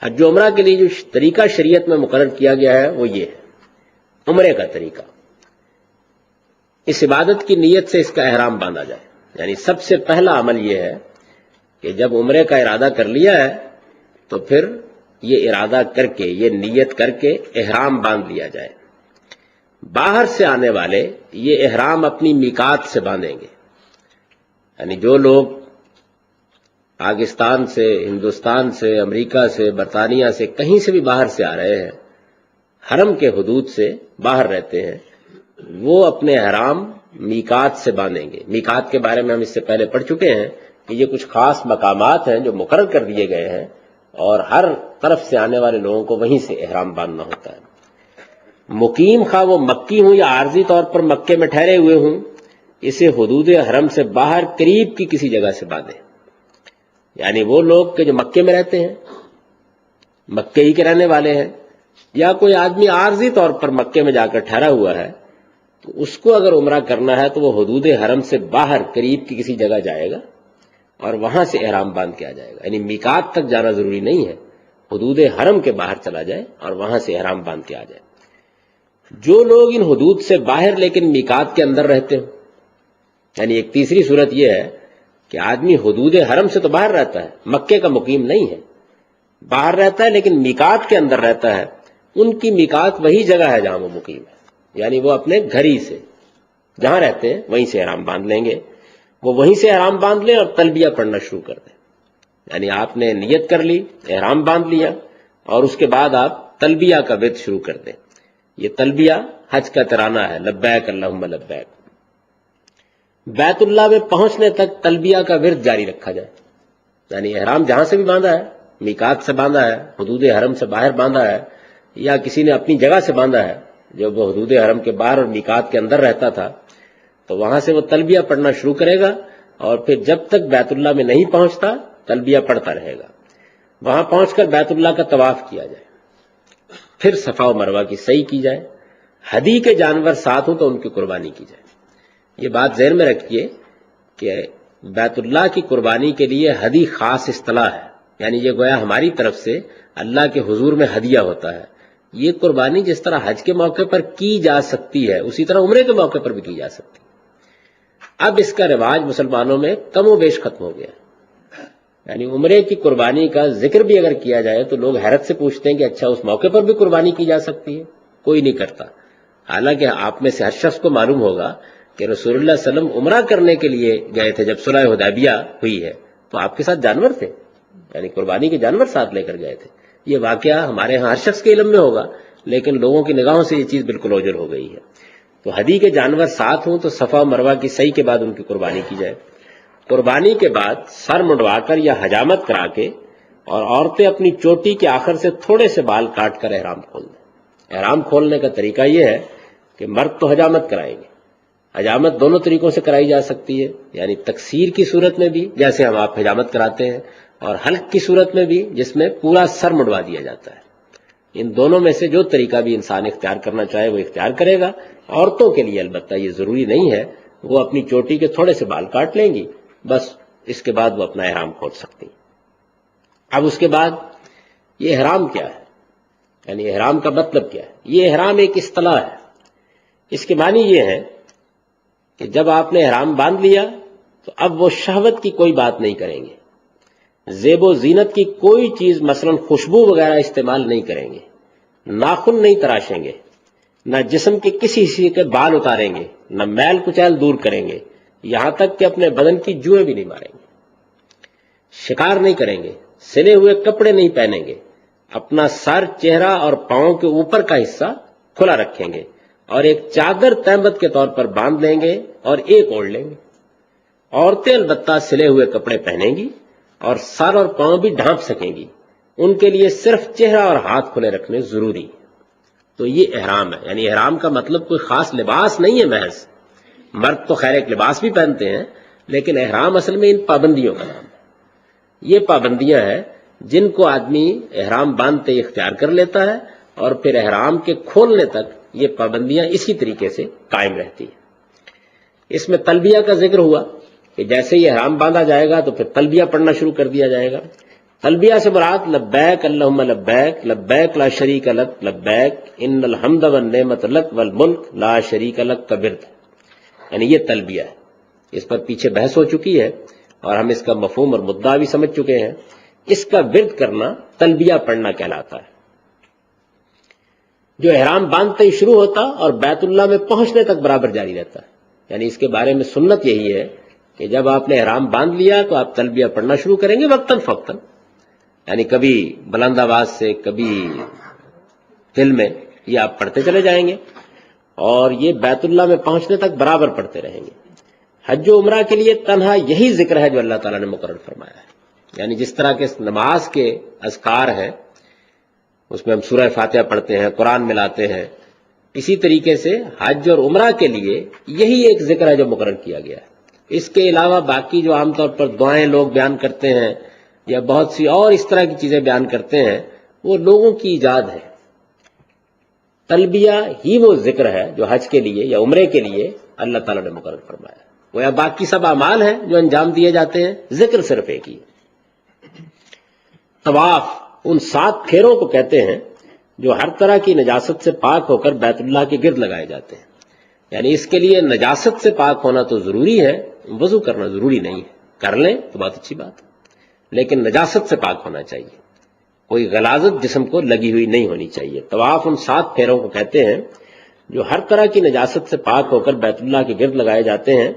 حج و عمرہ کے لیے جو طریقہ شریعت میں مقرر کیا گیا ہے وہ یہ ہے، عمرے کا طریقہ۔ اس عبادت کی نیت سے اس کا احرام باندھا جائے، یعنی سب سے پہلا عمل یہ ہے کہ جب عمرے کا ارادہ کر لیا ہے تو پھر یہ ارادہ کر کے، یہ نیت کر کے احرام باندھ لیا جائے۔ باہر سے آنے والے یہ احرام اپنی میقات سے باندھیں گے، یعنی جو لوگ پاکستان سے، ہندوستان سے، امریکہ سے، برطانیہ سے، کہیں سے بھی باہر سے آ رہے ہیں، حرم کے حدود سے باہر رہتے ہیں، وہ اپنے احرام میقات سے باندھیں گے۔ میقات کے بارے میں ہم اس سے پہلے پڑھ چکے ہیں کہ یہ کچھ خاص مقامات ہیں جو مقرر کر دیے گئے ہیں، اور ہر طرف سے آنے والے لوگوں کو وہیں سے احرام باندھنا ہوتا ہے۔ مقیم خواہ وہ مکی ہوں یا عارضی طور پر مکے میں ٹھہرے ہوئے ہوں، اسے حدود حرم سے باہر قریب کی کسی جگہ سے باندھیں، یعنی وہ لوگ کہ جو مکے میں رہتے ہیں، مکے ہی کے رہنے والے ہیں، یا کوئی آدمی عارضی طور پر مکے میں جا کر ٹھہرا ہوا ہے، تو اس کو اگر عمرہ کرنا ہے تو وہ حدود حرم سے باہر قریب کی کسی جگہ جائے گا اور وہاں سے احرام باندھ کے آ جائے گا، یعنی میقات تک جانا ضروری نہیں ہے، حدود حرم کے باہر چلا جائے اور وہاں سے احرام باندھ کے آ جائے۔ جو لوگ ان حدود سے باہر لیکن میقات کے اندر رہتے ہیں، یعنی ایک تیسری صورت یہ ہے کہ آدمی حدود حرم سے تو باہر رہتا ہے، مکے کا مقیم نہیں ہے، باہر رہتا ہے لیکن میقات کے اندر رہتا ہے، ان کی میقات وہی جگہ ہے جہاں وہ مقیم ہے، یعنی وہ اپنے گھر ہی سے جہاں رہتے ہیں وہیں سے احرام باندھ لیں گے۔ وہ وہیں سے احرام باندھ لیں اور تلبیہ پڑھنا شروع کر دیں، یعنی آپ نے نیت کر لی، احرام باندھ لیا، اور اس کے بعد آپ تلبیہ کا ورد شروع کر دیں۔ یہ تلبیہ حج کا ترانہ ہے، لبیک اللہم لبیک۔ بیت اللہ میں پہنچنے تک تلبیہ کا ورد جاری رکھا جائے، یعنی احرام جہاں سے بھی باندھا ہے، میقات سے باندھا ہے، حدود حرم سے باہر باندھا ہے، یا کسی نے اپنی جگہ سے باندھا ہے جب وہ حدود حرم کے باہر اور میقات کے اندر رہتا تھا، تو وہاں سے وہ تلبیہ پڑھنا شروع کرے گا، اور پھر جب تک بیت اللہ میں نہیں پہنچتا تلبیہ پڑھتا رہے گا۔ وہاں پہنچ کر بیت اللہ کا طواف کیا جائے، پھر صفا و مروہ کی سعی کی جائے۔ ہدی کے جانور ساتھ ہوں تو ان کی قربانی کی جائے۔ یہ بات ذہن میں رکھیے کہ بیت اللہ کی قربانی کے لیے ہدی خاص اصطلاح ہے، یعنی یہ گویا ہماری طرف سے اللہ کے حضور میں ہدیہ ہوتا ہے۔ یہ قربانی جس طرح حج کے موقع پر کی جا سکتی ہے اسی طرح عمرے کے موقع پر بھی کی جا سکتی ہے۔ اب اس کا رواج مسلمانوں میں کم و بیش ختم ہو گیا، یعنی عمرے کی قربانی کا ذکر بھی اگر کیا جائے تو لوگ حیرت سے پوچھتے ہیں کہ اچھا اس موقع پر بھی قربانی کی جا سکتی ہے؟ کوئی نہیں کرتا۔ حالانکہ آپ میں سے ہر شخص کو معلوم ہوگا کہ رسول اللہ صلی اللہ علیہ وسلم عمرہ کرنے کے لیے گئے تھے، جب صلح حدیبیہ ہوئی ہے تو آپ کے ساتھ جانور تھے، یعنی قربانی کے جانور ساتھ لے کر گئے تھے۔ یہ واقعہ ہمارے ہاں ہر شخص کے علم میں ہوگا، لیکن لوگوں کی نگاہوں سے یہ چیز بالکل اوجھل ہو گئی ہے۔ تو ہدی کے جانور ساتھ ہوں تو صفا و مروہ کی سعی کے بعد ان کی قربانی کی جائے۔ قربانی کے بعد سر منڈوا کر یا حجامت کرا کے، اور عورتیں اپنی چوٹی کے آخر سے تھوڑے سے بال کاٹ کر احرام کھول دیں۔ احرام کھولنے کا طریقہ یہ ہے کہ مرد تو حجامت کرائیں گے، حجامت دونوں طریقوں سے کرائی جا سکتی ہے، یعنی تقصیر کی صورت میں بھی جیسے ہم آپ حجامت کراتے ہیں، اور حلق کی صورت میں بھی جس میں پورا سر منڈوا دیا جاتا ہے۔ ان دونوں میں سے جو طریقہ بھی انسان اختیار کرنا چاہے وہ اختیار کرے گا۔ عورتوں کے لیے البتہ یہ ضروری نہیں ہے، وہ اپنی چوٹی کے تھوڑے سے بال کاٹ لیں گی، بس اس کے بعد وہ اپنا احرام کھول سکتی ہیں۔ اب اس کے بعد یہ احرام کیا ہے، یعنی احرام کا مطلب کیا ہے؟ یہ احرام ایک اصطلاح ہے۔ اس کے معنی یہ ہے کہ جب آپ نے احرام باندھ لیا تو اب وہ شہوت کی کوئی بات نہیں کریں گے، زیب و زینت کی کوئی چیز مثلا خوشبو وغیرہ استعمال نہیں کریں گے، ناخن نہیں تراشیں گے، نہ جسم کے کسی حصے کے بال اتاریں گے، نہ میل کچیل دور کریں گے، یہاں تک کہ اپنے بدن کی جوئیں بھی نہیں ماریں گے، شکار نہیں کریں گے، سلے ہوئے کپڑے نہیں پہنیں گے، اپنا سر، چہرہ اور پاؤں کے اوپر کا حصہ کھلا رکھیں گے، اور ایک چادر تہمت کے طور پر باندھ لیں گے اور ایک اوڑھ لیں گے۔ عورتیں البتہ سلے ہوئے کپڑے پہنیں گی اور سر اور پاؤں بھی ڈھانپ سکیں گی، ان کے لیے صرف چہرہ اور ہاتھ کھلے رکھنے ضروری ہے۔ تو یہ احرام ہے، یعنی احرام کا مطلب کوئی خاص لباس نہیں ہے محض۔ مرد تو خیر ایک لباس بھی پہنتے ہیں، لیکن احرام اصل میں ان پابندیوں کا نام ہے۔ یہ پابندیاں ہیں جن کو آدمی احرام باندھتے اختیار کر لیتا ہے، اور پھر احرام کے کھولنے تک یہ پابندیاں اسی طریقے سے قائم رہتی ہیں۔ اس میں تلبیہ کا ذکر ہوا کہ جیسے ہی احرام باندھا جائے گا تو پھر تلبیہ پڑھنا شروع کر دیا جائے گا۔ تلبیہ سے مراد لبیک اللہم لبیک لبیک لا شریک لک لبیک ان الحمد والنعمت لک والملک لا شریک لک کا ورد، یعنی یہ تلبیہ ہے۔ اس پر پیچھے بحث ہو چکی ہے اور ہم اس کا مفہوم اور مدعا بھی سمجھ چکے ہیں۔ اس کا ورد کرنا تلبیہ پڑھنا کہلاتا ہے، جو احرام باندھتے ہی شروع ہوتا اور بیت اللہ میں پہنچنے تک برابر جاری رہتا ہے۔ یعنی اس کے بارے میں سنت یہی ہے کہ جب آپ نے احرام باندھ لیا تو آپ تلبیہ پڑھنا شروع کریں گے وقتاً فوقتاً، یعنی کبھی بلند آواز سے کبھی دل میں، یہ آپ پڑھتے چلے جائیں گے اور یہ بیت اللہ میں پہنچنے تک برابر پڑھتے رہیں گے۔ حج و عمرہ کے لیے تنہا یہی ذکر ہے جو اللہ تعالیٰ نے مقرر فرمایا ہے، یعنی جس طرح کے نماز کے اذکار ہیں اس میں ہم سورہ فاتحہ پڑھتے ہیں، قرآن ملاتے ہیں، اسی طریقے سے حج اور عمرہ کے لیے یہی ایک ذکر ہے جو مقرر کیا گیا ہے۔ اس کے علاوہ باقی جو عام طور پر دعائیں لوگ بیان کرتے ہیں یا بہت سی اور اس طرح کی چیزیں بیان کرتے ہیں، وہ لوگوں کی ایجاد ہے۔ تلبیہ ہی وہ ذکر ہے جو حج کے لیے یا عمرے کے لیے اللہ تعالیٰ نے مقرر فرمایا ہے، وہ یا باقی سب اعمال ہیں جو انجام دیے جاتے ہیں، ذکر صرف ایک ہی ہے۔ طواف ان 7 پھیروں کو کہتے ہیں جو ہر طرح کی نجاست سے پاک ہو کر بیت اللہ کے گرد لگائے جاتے ہیں۔ یعنی اس کے لیے نجاست سے پاک ہونا تو ضروری ہے، وضو کرنا ضروری نہیں ہے، کر لیں تو بہت اچھی بات ہے، لیکن نجاست سے پاک ہونا چاہیے، کوئی غلاظت جسم کو لگی ہوئی نہیں ہونی چاہیے۔ طواف ان 7 پھیروں کو کہتے ہیں جو ہر طرح کی نجاست سے پاک ہو کر بیت اللہ کے گرد لگائے جاتے ہیں۔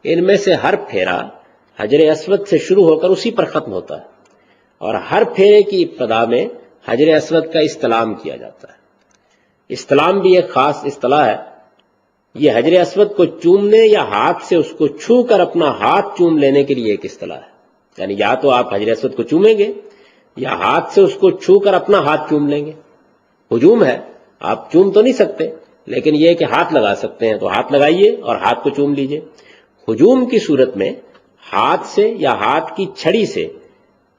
ان میں سے ہر پھیرا حجر اسود سے شروع ہو کر اسی پر ختم ہوتا ہے، اور ہر پھیرے کی ابتدا میں حجر اسود کا استلام کیا جاتا ہے۔ استلام بھی ایک خاص اصطلاح ہے، یہ حجر اسود کو چومنے یا ہاتھ سے اس کو چھو کر اپنا ہاتھ چوم لینے کے لیے ایک اصطلاح ہے، یعنی یا تو آپ حجر اسود کو چومیں گے یا ہاتھ سے اس کو چھو کر اپنا ہاتھ چوم لیں گے۔ ہجوم ہے، آپ چوم تو نہیں سکتے، لیکن یہ کہ ہاتھ لگا سکتے ہیں، تو ہاتھ لگائیے اور ہاتھ کو چوم لیجئے۔ ہجوم کی صورت میں ہاتھ سے یا ہاتھ کی چھڑی سے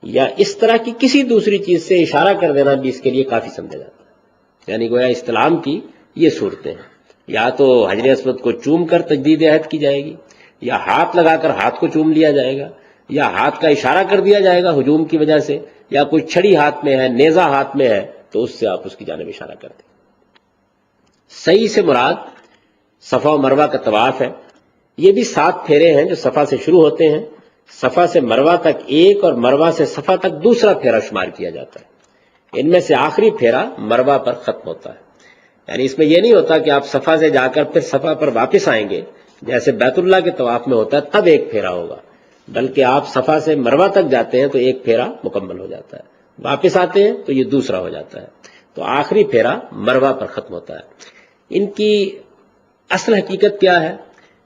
یا اس طرح کی کسی دوسری چیز سے اشارہ کر دینا بھی اس کے لیے کافی سمجھا جاتا ہے، یعنی گویا استلام کی یہ صورتیں ہیں، یا تو حجر اسود کو چوم کر تجدید عہد کی جائے گی، یا ہاتھ لگا کر ہاتھ کو چوم لیا جائے گا، یا ہاتھ کا اشارہ کر دیا جائے گا ہجوم کی وجہ سے، یا کوئی چھڑی ہاتھ میں ہے، نیزہ ہاتھ میں ہے تو اس سے آپ اس کی جانب اشارہ کر دیں۔ سعی سے مراد صفا و مروہ کا طواف ہے۔ یہ بھی 7 پھیرے ہیں جو صفا سے شروع ہوتے ہیں، صفا سے مروہ تک ایک اور مروہ سے صفا تک دوسرا پھیرا شمار کیا جاتا ہے۔ ان میں سے آخری پھیرا مروہ پر ختم ہوتا ہے، یعنی اس میں یہ نہیں ہوتا کہ آپ صفا سے جا کر پھر صفا پر واپس آئیں گے جیسے بیت اللہ کے طواف میں ہوتا ہے تب ایک پھیرا ہوگا، بلکہ آپ صفا سے مروہ تک جاتے ہیں تو ایک پھیرا مکمل ہو جاتا ہے، واپس آتے ہیں تو یہ دوسرا ہو جاتا ہے، تو آخری پھیرا مروہ پر ختم ہوتا ہے۔ ان کی اصل حقیقت کیا ہے،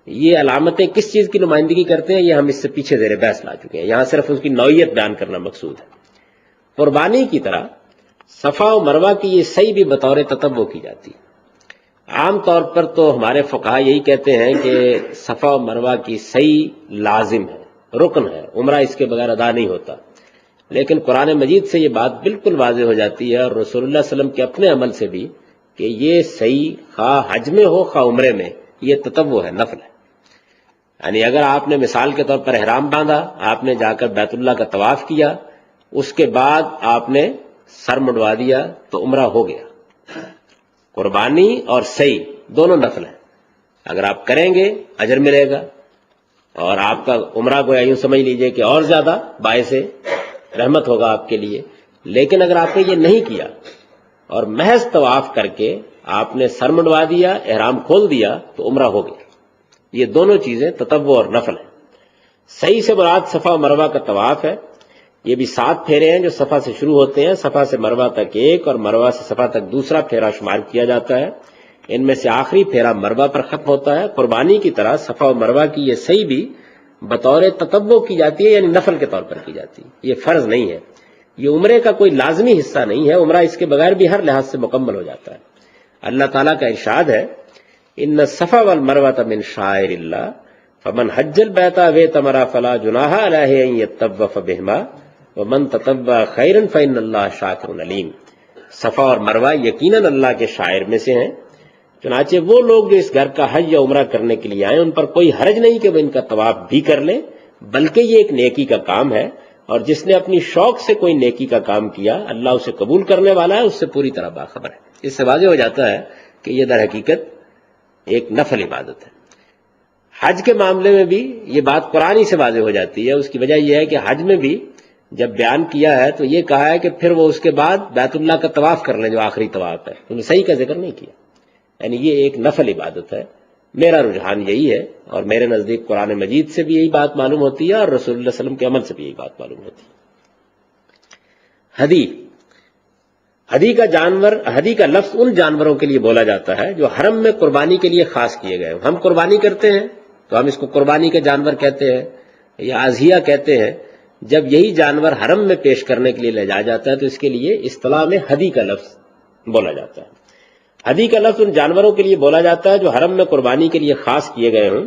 یہ علامتیں کس چیز کی نمائندگی کرتے ہیں، یہ ہم اس سے پیچھے زیر بحث لا چکے ہیں، یہاں صرف اس کی نوعیت بیان کرنا مقصود ہے۔ قربانی کی طرح صفا و مروہ کی یہ سعی بھی بطور تطوع کی جاتی ہے۔ عام طور پر تو ہمارے فقہا یہی کہتے ہیں کہ صفا و مروہ کی سعی لازم ہے، رکن ہے، عمرہ اس کے بغیر ادا نہیں ہوتا، لیکن قرآن مجید سے یہ بات بالکل واضح ہو جاتی ہے، اور رسول اللہ صلی اللہ علیہ وسلم کے اپنے عمل سے بھی، کہ یہ سعی خواہ حج میں ہو خواہ عمرے میں یہ تطوع ہے، نفل ہے۔ یعنی اگر آپ نے مثال کے طور پر احرام باندھا، آپ نے جا کر بیت اللہ کا طواف کیا، اس کے بعد آپ نے سر منڈوا دیا تو عمرہ ہو گیا۔ قربانی اور سعی دونوں نفل ہیں، اگر آپ کریں گے اجر ملے گا، اور آپ کا عمرہ گویا یوں سمجھ لیجئے کہ اور زیادہ باعث رحمت ہوگا آپ کے لیے۔ لیکن اگر آپ نے یہ نہیں کیا اور محض طواف کر کے آپ نے سر منڈوا دیا، احرام کھول دیا، تو عمرہ ہو گیا۔ یہ دونوں چیزیں تطوع اور نفل ہیں۔ سعی سے مراد صفا و مروہ کا طواف ہے۔ یہ بھی 7 پھیرے ہیں جو صفا سے شروع ہوتے ہیں، صفا سے مروہ تک ایک اور مروہ سے صفا تک دوسرا پھیرا شمار کیا جاتا ہے۔ ان میں سے آخری پھیرا مروہ پر ختم ہوتا ہے۔ قربانی کی طرح صفا و مروہ کی یہ سعی بھی بطور تطوع کی جاتی ہے، یعنی نفل کے طور پر کی جاتی ہے، یہ فرض نہیں ہے، یہ عمرے کا کوئی لازمی حصہ نہیں ہے، عمرہ اس کے بغیر بھی ہر لحاظ سے مکمل ہو جاتا ہے۔ اللہ تعالیٰ کا ارشاد ہے، ان الصفا والمروۃ من شعائر اللہ فمن حج البیت واعتمر فلا جناح علیہ ان یطوف بہما ومن تطوع خیرا فإن اللہ شاکر علیم۔ صفا اور مروہ یقیناً اللہ کے شعائر میں سے ہیں، چنانچہ وہ لوگ جو اس گھر کا حج یا عمرہ کرنے کے لیے آئیں ان پر کوئی حرج نہیں کہ وہ ان کا طواف بھی کر لیں، بلکہ یہ ایک نیکی کا کام ہے، اور جس نے اپنی شوق سے کوئی نیکی کا کام کیا اللہ اسے قبول کرنے والا ہے، اس سے پوری طرح باخبر ہے۔ اس سے واضح ہو جاتا ہے کہ یہ در حقیقت ایک نفل عبادت ہے۔ حج کے معاملے میں بھی یہ بات قرآن ہی سے واضح ہو جاتی ہے۔ اس کی وجہ یہ ہے کہ حج میں بھی جب بیان کیا ہے تو یہ کہا ہے کہ پھر وہ اس کے بعد بیت اللہ کا طواف کر لیں جو آخری طواف ہے، انہوں نے صحیح کا ذکر نہیں کیا، یعنی یہ ایک نفل عبادت ہے۔ میرا رجحان یہی ہے اور میرے نزدیک قرآن مجید سے بھی یہی بات معلوم ہوتی ہے اور رسول اللہ صلی اللہ علیہ وسلم کے عمل سے بھی یہی بات معلوم ہوتی ہے۔ ہدی کا لفظ ان جانوروں کے لیے بولا جاتا ہے جو حرم میں قربانی کے لیے خاص کیے گئے ہیں۔ ہم قربانی کرتے ہیں تو ہم اس کو قربانی کے جانور کہتے ہیں یا اضحیہ کہتے ہیں۔ جب یہی جانور حرم میں پیش کرنے کے لیے لے جایا جاتا ہے تو اس کے لیے اصطلاح میں ہدی کا لفظ بولا جاتا ہے۔ ہدی کا لفظ ان جانوروں کے لیے بولا جاتا ہے جو حرم میں قربانی کے لیے خاص کیے گئے ہوں۔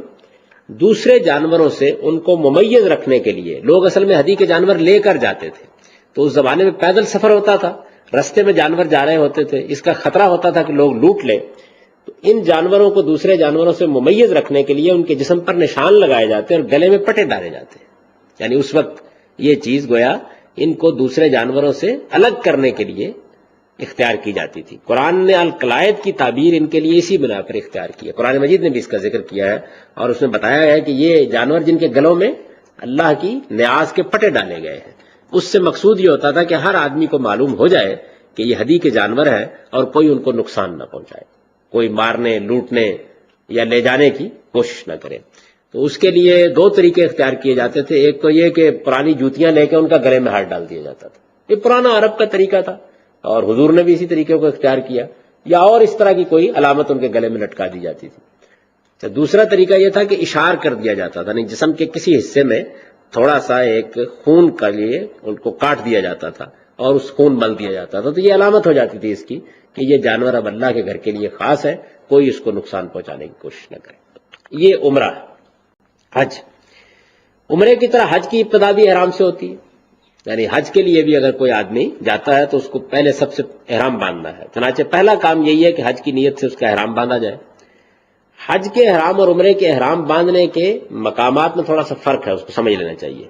دوسرے جانوروں سے ان کو ممیز رکھنے کے لیے لوگ اصل میں ہدی کے جانور لے کر جاتے تھے، تو اس زمانے میں پیدل سفر ہوتا تھا، رستے میں جانور جا رہے ہوتے تھے، اس کا خطرہ ہوتا تھا کہ لوگ لوٹ لیں، تو ان جانوروں کو دوسرے جانوروں سے ممیز رکھنے کے لیے ان کے جسم پر نشان لگائے جاتے اور گلے میں پٹے ڈالے جاتے، یعنی اس وقت یہ چیز گویا ان کو دوسرے جانوروں سے الگ کرنے کے لیے اختیار کی جاتی تھی۔ قرآن نے القلائد کی تعبیر ان کے لیے اسی بنا پر اختیار کی ہے، قرآن مجید نے بھی اس کا ذکر کیا ہے اور اس میں بتایا ہے کہ یہ جانور جن کے گلوں میں اللہ کی نیاز کے پٹے ڈالے گئے ہیں، اس سے مقصود یہ ہوتا تھا کہ ہر آدمی کو معلوم ہو جائے کہ یہ ہدی کے جانور ہیں اور کوئی ان کو نقصان نہ پہنچائے، کوئی مارنے لوٹنے یا لے جانے کی کوشش نہ کرے۔ تو اس کے لیے دو طریقے اختیار کیے جاتے تھے، ایک تو یہ کہ پرانی جوتیاں لے کے ان کا گلے میں ہاتھ ڈال دیا جاتا تھا، یہ پرانا عرب کا طریقہ تھا اور حضور نے بھی اسی طریقے کو اختیار کیا، یا اور اس طرح کی کوئی علامت ان کے گلے میں لٹکا دی جاتی تھی۔ تو دوسرا طریقہ یہ تھا کہ اشار کر دیا جاتا تھا، یعنی جسم کے کسی حصے میں تھوڑا سا ایک خون کے لیے ان کو کاٹ دیا جاتا تھا اور اس خون مل دیا جاتا تھا، تو یہ علامت ہو جاتی تھی اس کی کہ یہ جانور اب اللہ کے گھر کے لیے خاص ہے، کوئی اس کو نقصان پہنچانے کی کوشش نہ کرے۔ یہ عمرہ ہے۔ حج، عمرے کی طرح حج کی ابتدا بھی احرام سے ہوتی ہے، یعنی حج کے لیے بھی اگر کوئی آدمی جاتا ہے تو اس کو پہلے سب سے احرام باندھنا ہے، چنانچہ پہلا کام یہی ہے کہ حج کی نیت سے اس کا احرام باندھا جائے۔ حج کے احرام اور عمرے کے احرام باندھنے کے مقامات میں تھوڑا سا فرق ہے، اس کو سمجھ لینا چاہیے۔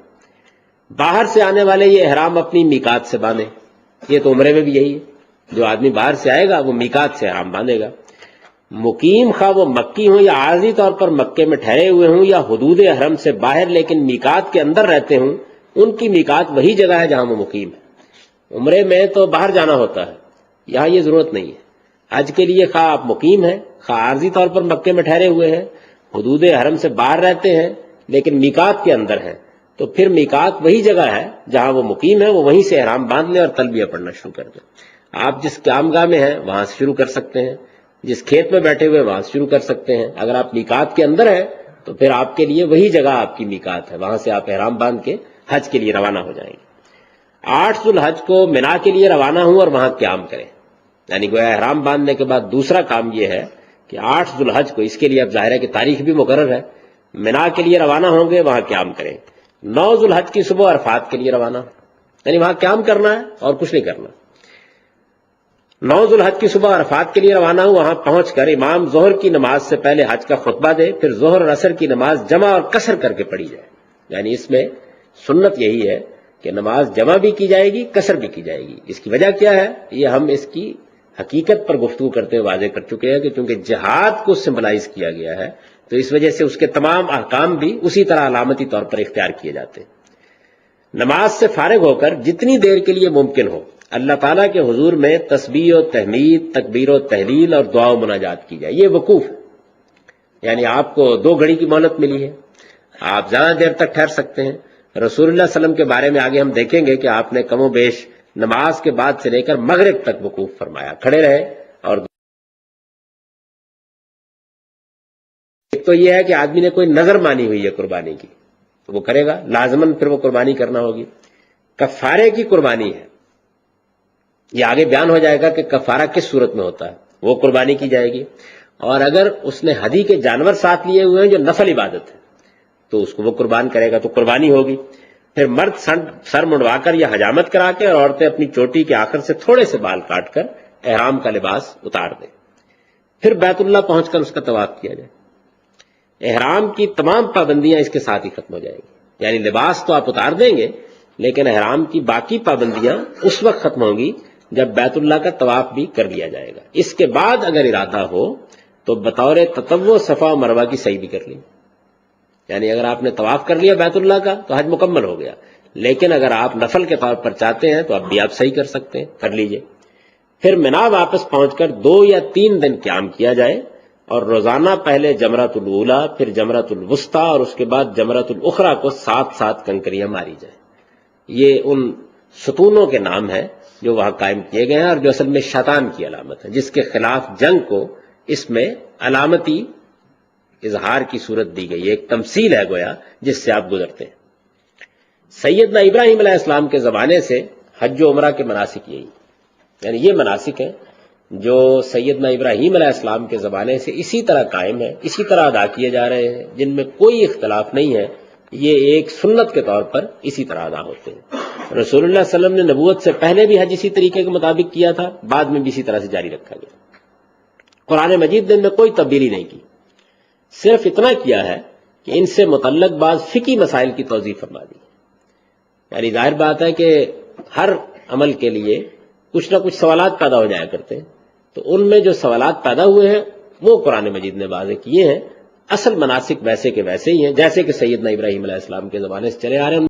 باہر سے آنے والے یہ احرام اپنی میقات سے باندھیں، یہ تو عمرے میں بھی یہی ہے، جو آدمی باہر سے آئے گا وہ میقات سے احرام باندھے گا۔ مقیم خواہ وہ مکی ہوں یا عارضی طور پر مکے میں ٹھہرے ہوئے ہوں یا حدود حرم سے باہر لیکن میقات کے اندر رہتے ہوں، ان کی میقات وہی جگہ ہے جہاں وہ مقیم ہے۔ عمرے میں تو باہر جانا ہوتا ہے، یہاں یہ ضرورت نہیں ہے۔ حج کے لیے خواہ آپ مقیم ہیں، خواہ عارضی طور پر مکے میں ٹھہرے ہوئے ہیں، حدود حرم سے باہر رہتے ہیں لیکن میقات کے اندر ہیں، تو پھر میقات وہی جگہ ہے جہاں وہ مقیم ہے، وہ وہیں سے احرام باندھ لیں اور تلبیہ پڑھنا شروع کر دیں۔ آپ جس قیامگاہ میں ہیں وہاں سے شروع کر سکتے ہیں، جس کھیت میں بیٹھے ہوئے وہاں سے شروع کر سکتے ہیں۔ اگر آپ میقات کے اندر ہیں تو پھر آپ کے لیے وہی جگہ آپ کی میقات ہے، وہاں سے آپ احرام باندھ کے حج کے لیے روانہ ہو جائیں گے۔ 8 ذو الحج کو منا کے لیے روانہ ہوں اور وہاں قیام کریں، یعنی گویا احرام باندھنے کے بعد دوسرا کام یہ ہے کہ 8 ذو الحج کو، اس کے لیے اب ظاہر ہے کہ تاریخ بھی مقرر ہے، منا کے لیے روانہ ہوں گے، وہاں قیام کریں۔ 9 ذو الحج کی صبح عرفات کے لیے روانہ، یعنی وہاں قیام کرنا ہے اور کچھ نہیں کرنا۔ 9 ذو الحج کی صبح عرفات کے لیے روانہ ہوں، وہاں پہنچ کر امام ظہر کی نماز سے پہلے حج کا خطبہ دے، پھر ظہر اور عصر کی نماز جمع اور قصر کر کے پڑھی جائے، یعنی اس میں سنت یہی ہے کہ نماز جمع بھی کی جائے گی، قصر بھی کی جائے گی۔ اس کی وجہ کیا ہے؟ یہ ہم اس کی حقیقت پر گفتگو کرتے ہوئے واضح کر چکے ہیں کہ چونکہ جہاد کو سمبلائز کیا گیا ہے تو اس وجہ سے اس کے تمام احکام بھی اسی طرح علامتی طور پر اختیار کیے جاتے ہیں۔ نماز سے فارغ ہو کر جتنی دیر کے لیے ممکن ہو اللہ تعالیٰ کے حضور میں تسبیح و تحمید، تکبیر و تحلیل اور دعا و مناجات کی جائے، یہ وقوف ہے، یعنی آپ کو 2 گھڑی کی مہلت ملی ہے، آپ زیادہ دیر تک ٹھہر سکتے ہیں۔ رسول اللہ صلی اللہ علیہ وسلم کے بارے میں آگے ہم دیکھیں گے کہ آپ نے کم و بیش نماز کے بعد سے لے کر مغرب تک وقوف فرمایا، کھڑے رہے۔ اور ایک تو یہ ہے کہ آدمی نے کوئی نظر مانی ہوئی ہے قربانی کی تو وہ کرے گا، لازماً پھر وہ قربانی کرنا ہوگی۔ کفارے کی قربانی ہے، یہ آگے بیان ہو جائے گا کہ کفارہ کس صورت میں ہوتا ہے، وہ قربانی کی جائے گی۔ اور اگر اس نے ہدی کے جانور ساتھ لیے ہوئے ہیں جو نفل عبادت ہے تو اس کو وہ قربان کرے گا، تو قربانی ہوگی۔ پھر مرد سر منڈوا کر یا حجامت کرا کے، اور عورتیں اپنی چوٹی کے آخر سے تھوڑے سے بال کاٹ کر احرام کا لباس اتار دیں، پھر بیت اللہ پہنچ کر اس کا طواف کیا جائے۔ احرام کی تمام پابندیاں اس کے ساتھ ہی ختم ہو جائیں گی، یعنی لباس تو آپ اتار دیں گے لیکن احرام کی باقی پابندیاں اس وقت ختم ہوں گی جب بیت اللہ کا طواف بھی کر لیا جائے گا. اس کے بعد اگر ارادہ ہو تو بطور تطوع صفا و مروہ کی سعی بھی کر لی. یعنی اگر آپ نے طواف کر لیا بیت اللہ کا تو حج مکمل ہو گیا، لیکن اگر آپ نفل کے طور پر چاہتے ہیں تو اب بھی آپ صحیح کر سکتے ہیں، کر لیجئے. پھر منا واپس پہنچ کر 2 یا 3 دن قیام کیا جائے اور روزانہ پہلے جمرۃ الاولیٰ، پھر جمرۃ الوسطیٰ اور اس کے بعد جمرۃ الاخریٰ کو 7 کنکریاں ماری جائیں. یہ ان ستونوں کے نام ہیں جو وہاں قائم کیے گئے ہیں اور جو اصل میں شیطان کی علامت ہے، جس کے خلاف جنگ کو اس میں علامتی اظہار کی صورت دی گئی ہے. ایک تمثیل ہے گویا جس سے آپ گزرتے ہیں. سیدنا ابراہیم علیہ السلام کے زمانے سے حج و عمرہ کے مناسک یہی، یعنی یہ مناسک ہیں جو سیدنا ابراہیم علیہ السلام کے زمانے سے اسی طرح قائم ہے، اسی طرح ادا کیے جا رہے ہیں، جن میں کوئی اختلاف نہیں ہے. یہ ایک سنت کے طور پر اسی طرح ادا ہوتے ہیں. رسول اللہ صلی اللہ علیہ وسلم نے نبوت سے پہلے بھی حج اسی طریقے کے مطابق کیا تھا، بعد میں بھی اسی طرح سے جاری رکھا گیا. قرآن مجید نے ان میں کوئی تبدیلی نہیں کی، صرف اتنا کیا ہے کہ ان سے متعلق بعض فقہی مسائل کی توضیح فرما دی. یعنی ظاہر بات ہے کہ ہر عمل کے لیے کچھ نہ کچھ سوالات پیدا ہو جایا کرتے ہیں، تو ان میں جو سوالات پیدا ہوئے ہیں وہ قرآن مجید نے واضح کیے ہیں. اصل مناسک ویسے کے ویسے ہی ہیں جیسے کہ سیدنا ابراہیم علیہ السلام کے زمانے سے چلے آ رہے ہیں.